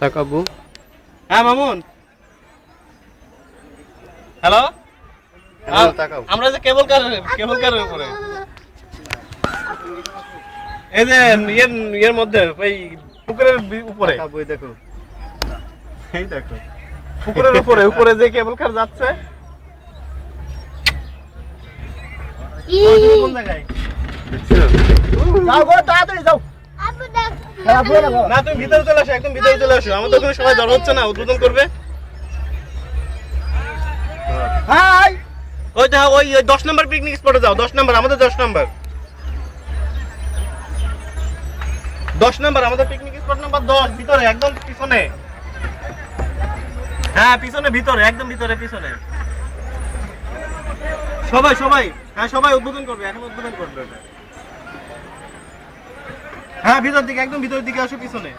তাকাবো। হ্যাঁ মামুন, হ্যালো। তাকাও। আমরা যে কেবল কারের উপরে, এই যে ইয়ের মধ্যে ওই পুকুরের উপরে, বই দেখো। এই দেখো পুকুরের উপরে যে কেবল কার যাচ্ছে। কোন জায়গায়? যাও গো, তাড়াতাড়ি যাও। না তুমি ভিতরে চলে আসো, একদম ভিতরে চলে আসো। আমাদের ওখানে সবাই জড়ো হচ্ছে না, উদ্বোধন করবে। হাই, ওই দেখো ওই 10 নম্বর পিকনিক স্পটে যাও। 10 নম্বর আমাদের 10 নম্বর 10 নম্বর আমাদের পিকনিক স্পট নাম্বার 10, ভিতরে একদম পিছনে। হ্যাঁ পিছনে, ভিতরে একদম ভিতরে পিছনে। সবাই হ্যাঁ সবাই উদ্বোধন করবে, এখন উদ্বোধন করবে ওটা। হ্যাঁ ভিতর দিকে, একদম ভিতরের দিকে আসো পিছনে।